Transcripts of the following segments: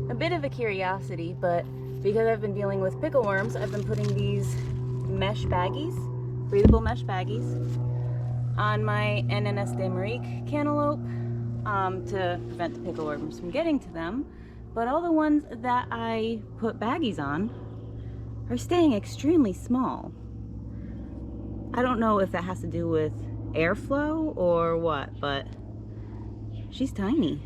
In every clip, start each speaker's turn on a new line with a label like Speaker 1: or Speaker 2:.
Speaker 1: A bit of a curiosity, but because I've been dealing with pickle worms, I've been putting these mesh baggies, breathable mesh baggies, on my NNS de Marique cantaloupe to prevent the pickle worms from getting to them. But all the ones that I put baggies on are staying extremely small. I don't know if that has to do with airflow or what, but she's tiny.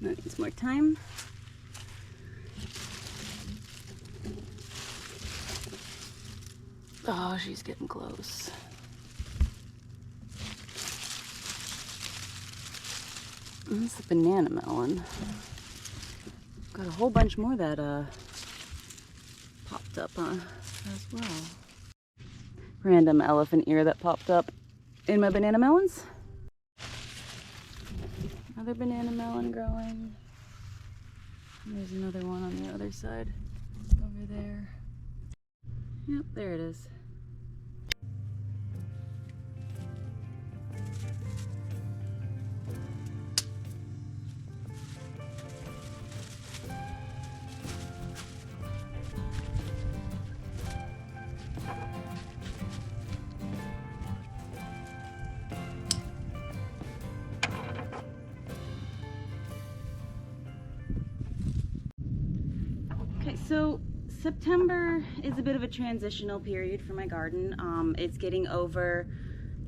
Speaker 1: That needs more time. Oh, she's getting close. That's the banana melon. Got a whole bunch more that popped up as well. Random elephant ear that popped up in my banana melons. Another banana melon growing. There's another one on the other side. over there. Yep, there it is. Okay, so September is a bit of a transitional period for my garden. It's getting over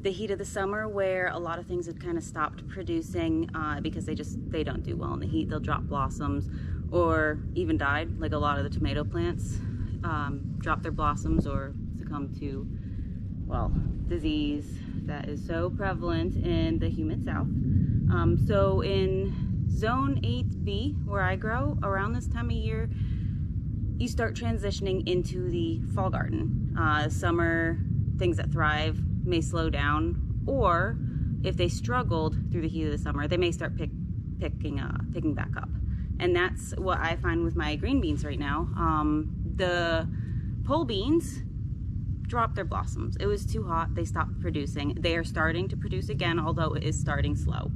Speaker 1: the heat of the summer where a lot of things had kind of stopped producing because they don't do well in the heat. They'll drop blossoms or even died, like a lot of the tomato plants drop their blossoms or succumb to, well, disease that is so prevalent in the humid south. So in zone 8B, where I grow, around this time of year, you start transitioning into the fall garden. Summer things that thrive may slow down, or if they struggled through the heat of the summer, they may start picking back up. And that's what I find with my green beans right now. The pole beans dropped their blossoms. It was too hot. They stopped producing. They are starting to produce again, although it is starting slow.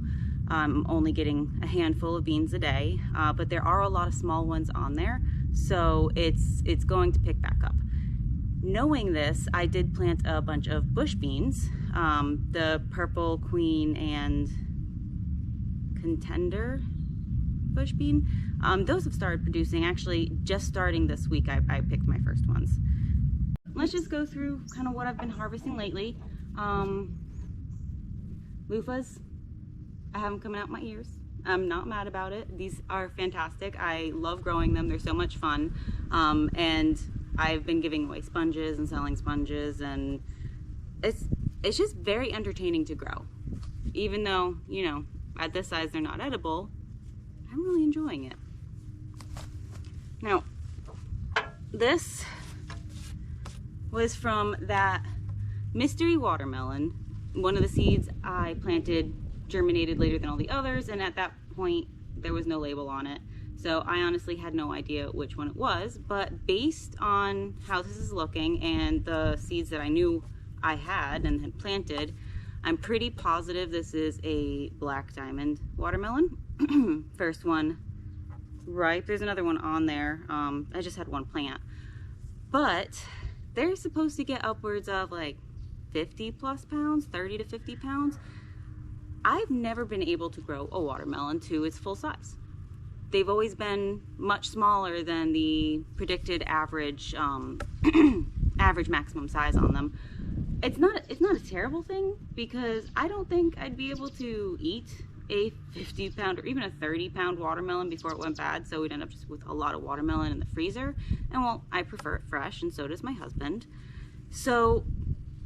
Speaker 1: I'm only getting a handful of beans a day, but there are a lot of small ones on there, so it's going to pick back up. Knowing this, I did plant a bunch of bush beans, the purple queen and contender bush bean. Those have started producing. Actually, just starting this week, I picked my first ones. Let's just go through kind of what I've been harvesting lately. Loofahs, I have them coming out my ears. I'm not mad about it. These are fantastic. I love growing them. They're so much fun. And I've been giving away sponges and selling sponges, and it's just very entertaining to grow. Even though, you know, at this size they're not edible, I'm really enjoying it. Now, this was from that mystery watermelon. One of the seeds I planted germinated later than all the others, and at that point there was no label on it, so I honestly had no idea which one it was. But based on how this is looking and the seeds that I knew I had and had planted, I'm pretty positive this is a black diamond watermelon. First one ripe. There's another one on there. I just had one plant, but they're supposed to get upwards of like 50 plus pounds, 30 to 50 pounds. I've never been able to grow a watermelon to its full size. They've always been much smaller than the predicted average average maximum size on them. It's not a terrible thing, because I don't think I'd be able to eat a 50 pound or even a 30 pound watermelon before it went bad, so we'd end up just with a lot of watermelon in the freezer. And well, I prefer it fresh, and so does my husband. So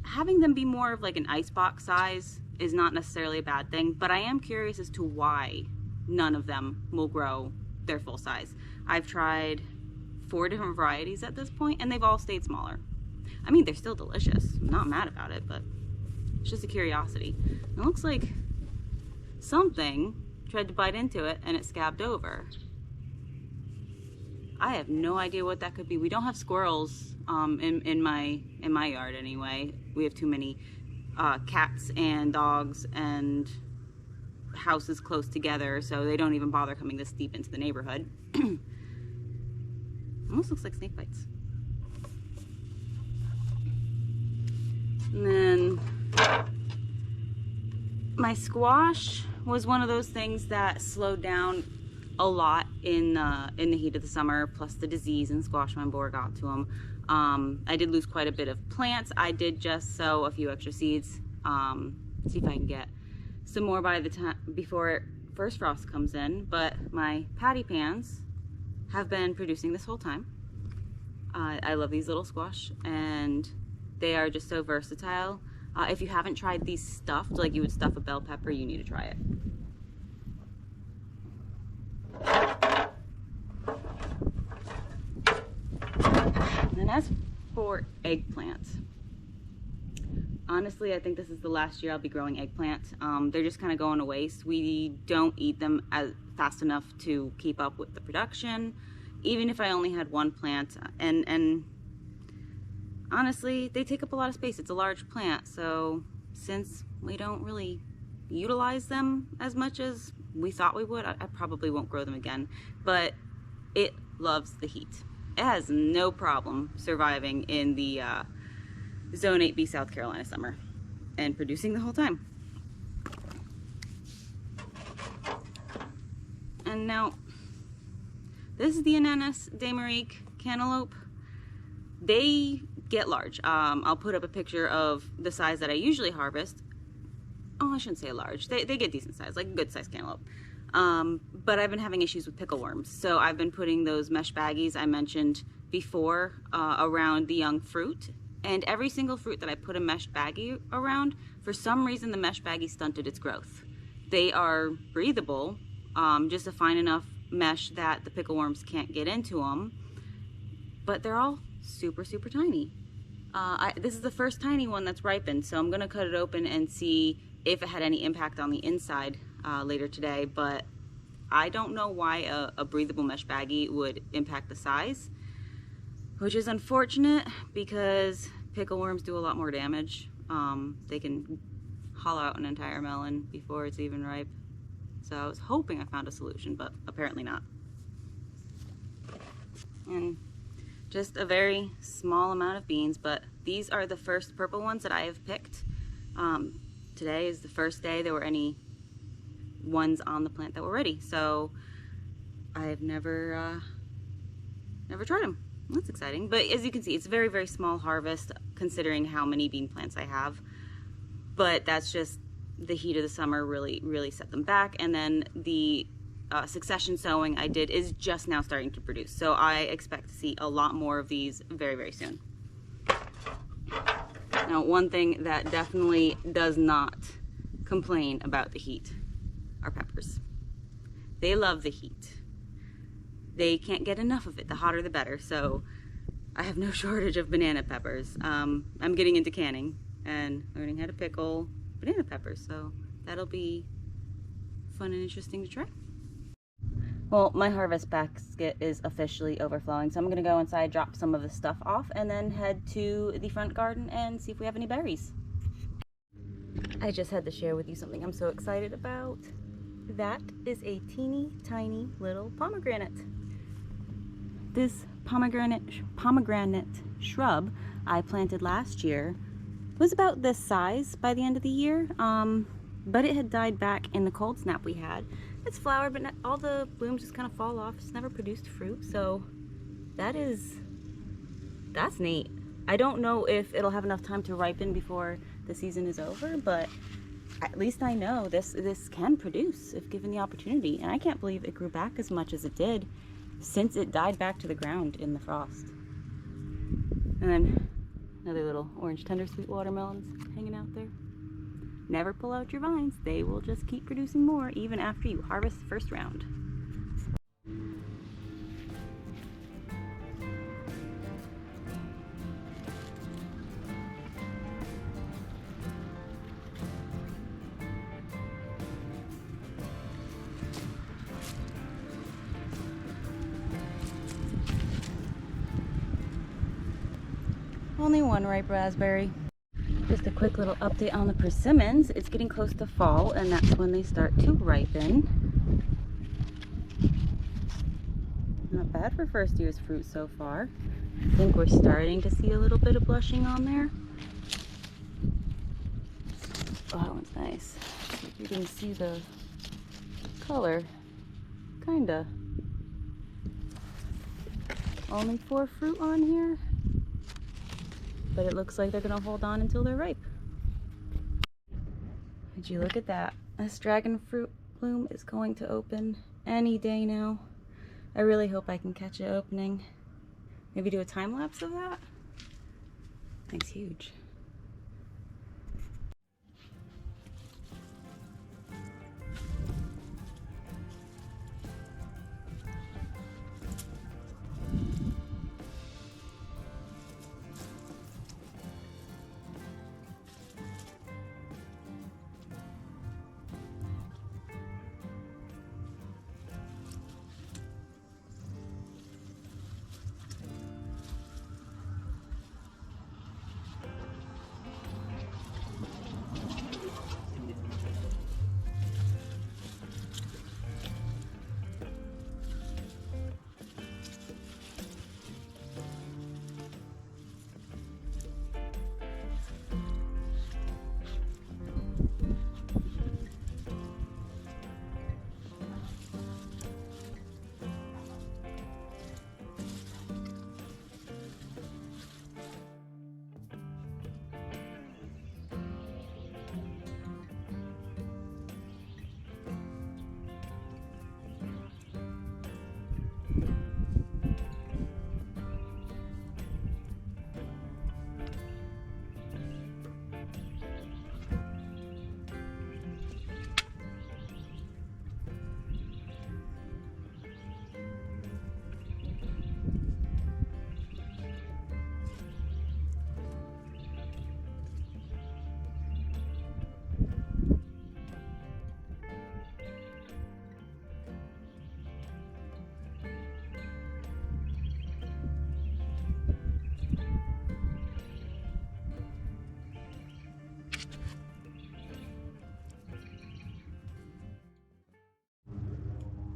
Speaker 1: having them be more of like an icebox size is not necessarily a bad thing, but I am curious as to why none of them will grow their full size. I've tried 4 different varieties at this point, and they've all stayed smaller. I mean, they're still delicious. I'm not mad about it, but it's just a curiosity. It looks like something tried to bite into it and it scabbed over. I have no idea what that could be. We don't have squirrels in my yard anyway. We have too many cats and dogs and houses close together, so they don't even bother coming this deep into the neighborhood. Almost looks like snake bites. And then my squash was one of those things that slowed down a lot in the heat of the summer, plus the disease and squash vine borer got to them. I did lose quite a bit of plants. I did just sow a few extra seeds. See if I can get some more by the time before first frost comes in. But my patty pans have been producing this whole time. I love these little squash, and they are just so versatile. If you haven't tried these stuffed, like you would stuff a bell pepper, you need to try it. And as for eggplant, honestly, I think this is the last year I'll be growing eggplant. They're just kind of going to waste. We don't eat them as fast enough to keep up with the production. even if I only had one plant. And honestly, they take up a lot of space. It's a large plant, so since we don't really utilize them as much as we thought we would, I probably won't grow them again. But it loves the heat. It has no problem surviving in the Zone 8B South Carolina summer and producing the whole time. And now, this is the Ananas d'Amérique cantaloupe. They get large. I'll put up a picture of the size that I usually harvest. Oh, I shouldn't say large. They get decent size, like a good size cantaloupe. But I've been having issues with pickle worms. So I've been putting those mesh baggies I mentioned before around the young fruit. And every single fruit that I put a mesh baggie around, for some reason the mesh baggie stunted its growth. They are breathable, just a fine enough mesh that the pickle worms can't get into them. But they're all super, super tiny. This is the first tiny one that's ripened, so I'm gonna cut it open and see if it had any impact on the inside later today. But I don't know why a breathable mesh baggie would impact the size, which is unfortunate because pickle worms do a lot more damage. They can hollow out an entire melon before it's even ripe. So I was hoping I found a solution, but apparently not. And just a very small amount of beans, but these are the first purple ones that I have picked. Today is the first day there were any ones on the plant that were ready, so I've never tried them. That's exciting, but as you can see, it's a very, very small harvest considering how many bean plants I have. But that's just the heat of the summer really set them back, and then the succession sowing I did is just now starting to produce. So I expect to see a lot more of these very, very soon. Now, one thing that definitely does not complain about the heat are peppers. They love the heat. They can't get enough of it. The hotter the better. So I have no shortage of banana peppers. I'm getting into canning and learning how to pickle banana peppers. So that'll be fun and interesting to try. Well, my harvest basket is officially overflowing, so I'm gonna go inside, drop some of the stuff off, and then head to the front garden and see if we have any berries. I just had to share with you something I'm so excited about. That is a teeny tiny little pomegranate. This pomegranate shrub I planted last year was about this size by the end of the year, but it had died back in the cold snap we had. It's flowered, but all the blooms just kind of fall off. It's never produced fruit, so that's neat. I don't know if it'll have enough time to ripen before the season is over, but at least I know this can produce if given the opportunity. And I can't believe it grew back as much as it did since it died back to the ground in the frost. And then another little orange tender sweet watermelons hanging out there. Never pull out your vines. They will just keep producing more even after you harvest the first round. Only one ripe raspberry. Just a quick little update on the persimmons. It's getting close to fall, and that's when they start to ripen. Not bad for first year's fruit so far. I think we're starting to see a little bit of blushing on there. Oh, that one's nice. You can see the color. Kinda. Only 4 fruit on here. But it looks like they're gonna hold on until they're ripe. Would you look at that? This dragon fruit bloom is going to open any day now. I really hope I can catch it opening. Maybe do a time lapse of that? Thing's huge.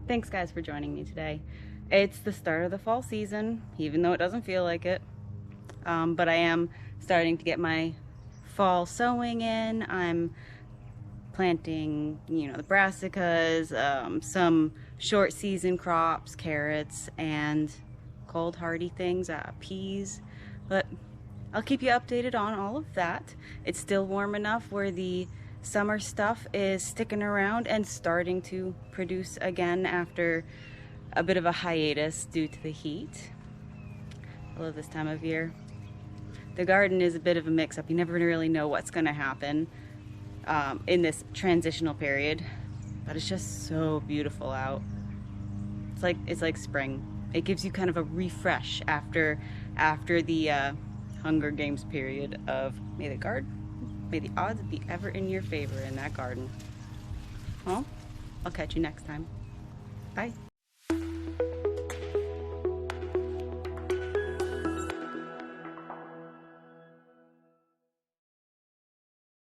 Speaker 1: Thanks guys for joining me today. It's the start of the fall season, even though it doesn't feel like it. But I am starting to get my fall sowing in. I'm planting, the brassicas, some short season crops, carrots, and cold hardy things, peas. But I'll keep you updated on all of that. It's still warm enough where the summer stuff is sticking around and starting to produce again after a bit of a hiatus due to the heat. I love this time of year. The garden is a bit of a mix-up. You never really know what's going to happen in this transitional period, but it's just so beautiful out. It's like spring. It gives you kind of a refresh after the Hunger Games period of may the odds be ever in your favor in that garden. Well, I'll catch you next time. Bye.